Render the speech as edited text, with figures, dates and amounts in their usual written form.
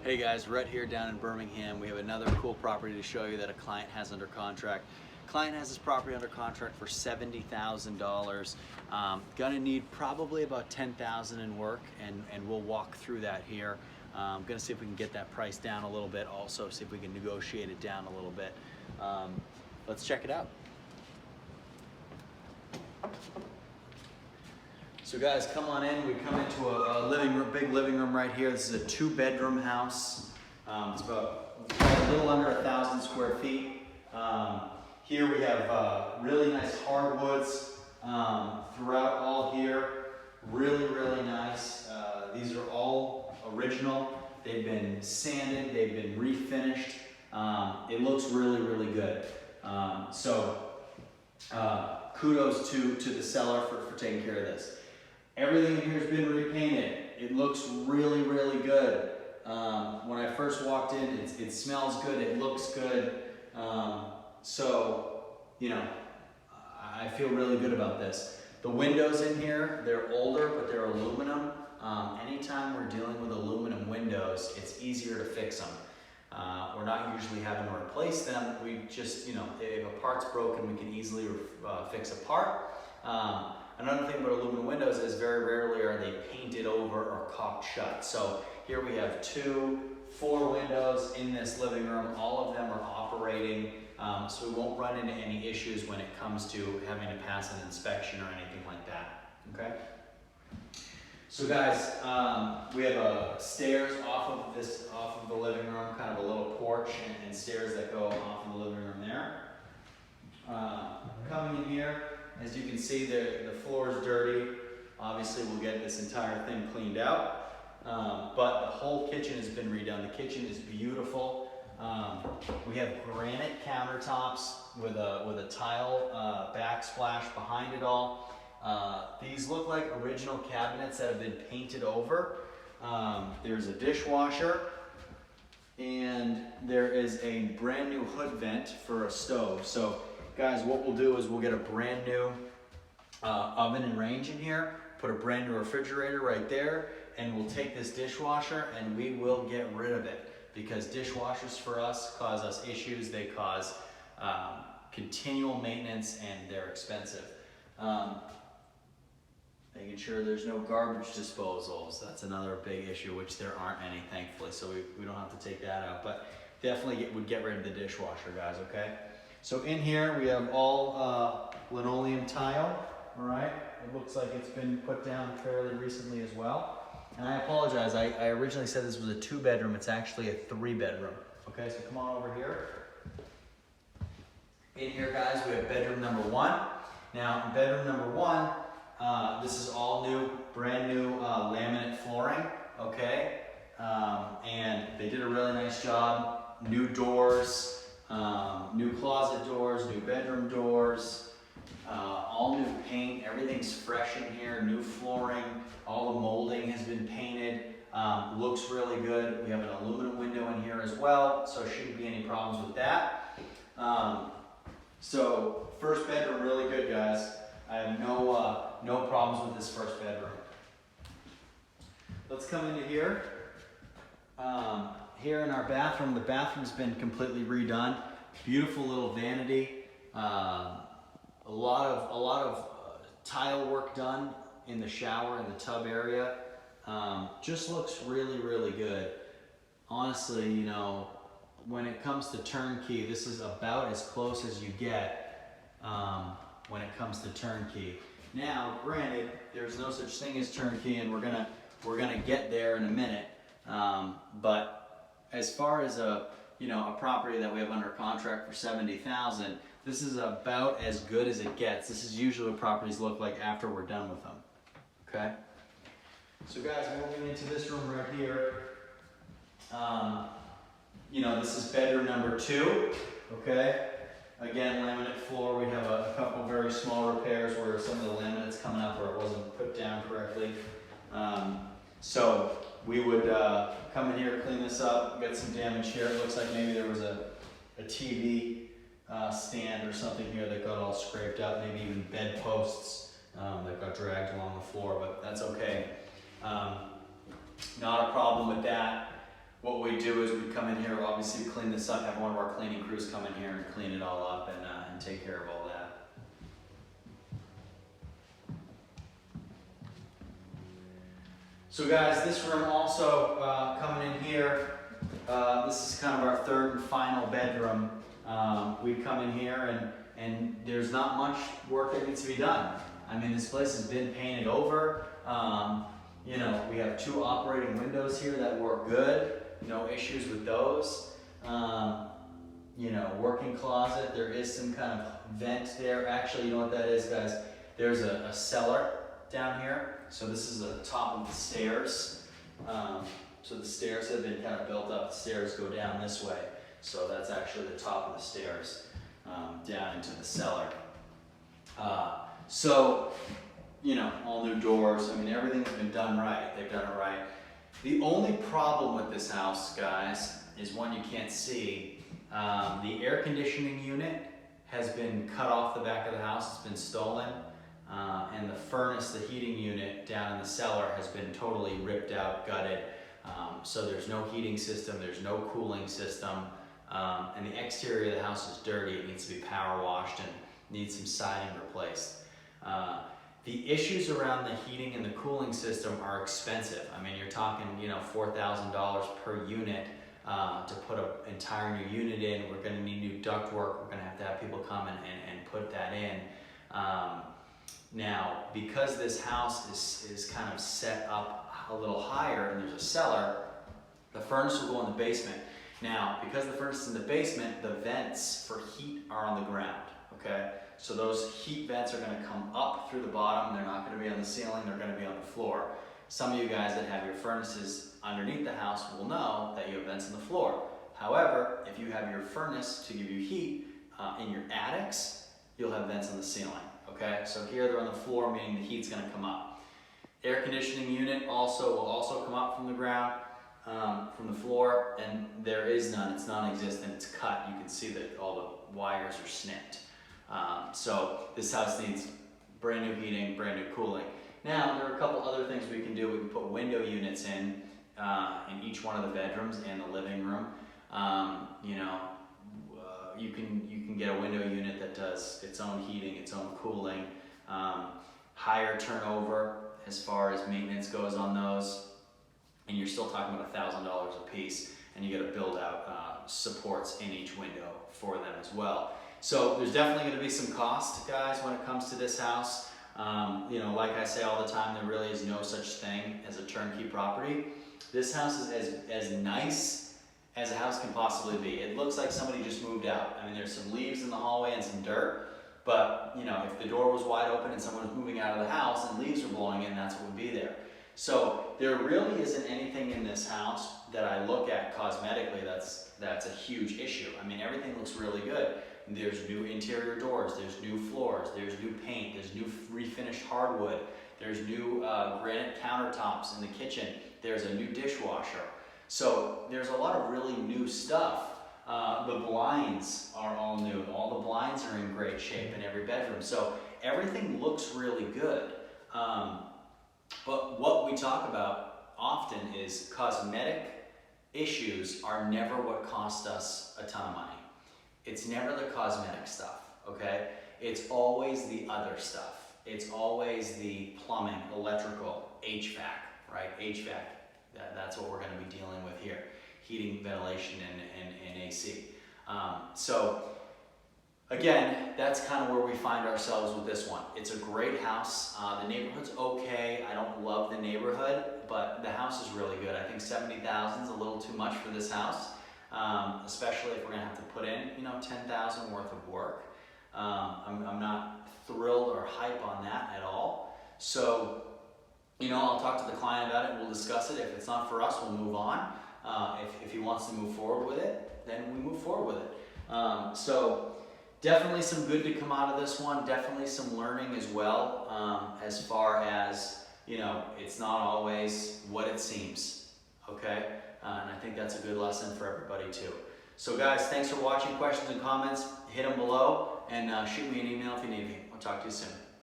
Hey guys, Rhett here down in Birmingham. We have another cool property to show you that a client has under contract. Client has this property under contract for $70,000. Gonna need probably about $10,000 in work, and we'll walk through that here. Gonna see if we can get that price down a little bit, also see if we can negotiate it down a little bit. Let's check it out. So guys, come on in. We come into a big living room right here. This is a 2-bedroom house. It's about a little under 1,000 square feet. Here we have really nice hardwoods throughout all here. Really nice. These are all original. They've been sanded. They've been refinished. It looks really good. Kudos to the seller for taking care of this. Everything in here has been repainted. It looks really good. When I first walked in, it smells good, it looks good. You know, I feel really good about this. The windows in here, they're older, but they're aluminum. Anytime we're dealing with aluminum windows, it's easier to fix them. We're not usually having to replace them. We just, you know, if a part's broken, we can easily fix a part. Another thing about aluminum windows is very rarely are they painted over or caulked shut. So here we have 4 windows in this living room. All of them are operating, so we won't run into any issues when it comes to having to pass an inspection or anything like that, okay? So guys, we have stairs off of the living room, kind of a little porch and stairs that go off of the living room there. Coming in here, as you can see, the floor is dirty. Obviously, we'll get this entire thing cleaned out. But the whole kitchen has been redone. The kitchen is beautiful. We have granite countertops with a tile backsplash behind it all. These look like original cabinets that have been painted over. There's a dishwasher, and there is a brand new hood vent for a stove. So guys, what we'll do is we'll get a brand new oven and range in here, put a brand new refrigerator right there, and we'll take this dishwasher and we will get rid of it, because dishwashers for us cause us issues. They cause continual maintenance and they're expensive. Making sure there's no garbage disposals. That's another big issue, which there aren't any, thankfully, so we don't have to take that out. But definitely would get rid of the dishwasher, guys, okay? So in here we have all linoleum tile, all right? It looks like it's been put down fairly recently as well. And I apologize, I originally said this was a 2-bedroom, it's actually a 3-bedroom. Okay, so come on over here. In here, guys, we have bedroom number 1. Now, in bedroom number 1, this is all new, brand new laminate flooring, okay? And they did a really nice job. New doors, new closet doors, new bedroom doors, all new paint. Everything's fresh in here, new flooring. All the molding has been painted. Looks really good. We have an aluminum window in here as well, so shouldn't be any problems with that. So first bedroom, really good, guys. I have no problems with this first bedroom. Let's come into here. Here in our bathroom, the bathroom's been completely redone. Beautiful little vanity. A lot of tile work done in the shower and the tub area. Just looks really good. Honestly, you know, when it comes to turnkey, this is about as close as you get when it comes to turnkey. Now, granted, there's no such thing as turnkey, and we're gonna get there in a minute. But as far as a property that we have under contract for $70,000, this is about as good as it gets. This is usually what properties look like after we're done with them. Okay. So guys, moving into this room right here. This is bedroom number 2. Okay. Again, laminate floor. We have a couple very small repairs where some of the laminate's coming up where it wasn't put down correctly. So we would come in here, clean this up, get some damage here. It looks like maybe there was a TV stand or something here that got all scraped up, maybe even bed posts that got dragged along the floor, but that's okay. Not a problem with that. what we do is we come in here, obviously clean this up, have one of our cleaning crews come in here and clean it all up and take care of all that. So guys, this room also coming in here, this is kind of our third and final bedroom. We come in here and there's not much work that needs to be done. I mean, this place has been painted over. You know, we have 2 operating windows here that work good. No issues with those. You know, working closet. There is some kind of vent there. Actually, you know what that is, guys? There's a cellar down here. So this is the top of the stairs. So the stairs have been kind of built up. The stairs go down this way. So that's actually the top of the stairs down into the cellar. So, you know, all new doors. I mean, everything's been done right. They've done it right. The only problem with this house, guys, is one you can't see. The air conditioning unit has been cut off the back of the house. It's been stolen. And the furnace, the heating unit down in the cellar has been totally ripped out, gutted. So there's no heating system, there's no cooling system. And the exterior of the house is dirty. It needs to be power washed and needs some siding replaced. The issues around the heating and the cooling system are expensive. I mean, you're talking, you know, $4,000 per unit to put an entire new unit in. We're going to need new ductwork. We're going to have people come and put that in. Now, because this house is kind of set up a little higher and there's a cellar, the furnace will go in the basement. Now, because the furnace is in the basement, the vents for heat are on the ground, okay? So those heat vents are going to come up through the bottom. They're not going to be on the ceiling. They're going to be on the floor. Some of you guys that have your furnaces underneath the house will know that you have vents on the floor. However, if you have your furnace to give you heat in your attics, you'll have vents on the ceiling, okay? So here they're on the floor, meaning the heat's going to come up. Air conditioning unit will also come up from the ground, from the floor, and there is none. It's non-existent. It's cut. You can see that all the wires are snipped. So this house needs brand new heating, brand new cooling. Now, there are a couple other things we can do. We can put window units in each one of the bedrooms and the living room. You know, you can get a window unit that does its own heating, its own cooling, higher turnover as far as maintenance goes on those, and you're still talking about $1,000 a piece, and you got to build out supports in each window for them as well. So there's definitely going to be some cost, guys, when it comes to this house. You know, like I say all the time, there really is no such thing as a turnkey property. This house is as nice as a house can possibly be. It looks like somebody just moved out. I mean, there's some leaves in the hallway and some dirt, but you know, if the door was wide open and someone was moving out of the house and leaves were blowing in, that's what would be there. So there really isn't anything in this house that I look at cosmetically that's a huge issue. I mean, everything looks really good. There's new interior doors, there's new floors, there's new paint, there's new refinished hardwood, there's new granite countertops in the kitchen, there's a new dishwasher. So there's a lot of really new stuff. The blinds are all new. All the blinds are in great shape in every bedroom. So everything looks really good. But what we talk about often is cosmetic issues are never what cost us a ton of money. It's never the cosmetic stuff, okay? It's always the other stuff. It's always the plumbing, electrical, HVAC, right? HVAC, that's what we're gonna be dealing with here. Heating, ventilation, and AC. So, again, that's kind of where we find ourselves with this one. It's a great house. The neighborhood's okay. I don't love the neighborhood, but the house is really good. I think $70,000 is a little too much for this house. Especially if we're gonna have to put in, you know, $10,000 worth of work. I'm not thrilled or hype on that at all. So, you know, I'll talk to the client about it, we'll discuss it. If it's not for us, we'll move on. If he wants to move forward with it, then we move forward with it. So definitely some good to come out of this one. Definitely some learning as well, as far as, you know, it's not always what it seems, okay? And I think that's a good lesson for everybody too. So guys, thanks for watching. Questions and comments, hit them below, and shoot me an email if you need me. I'll talk to you soon.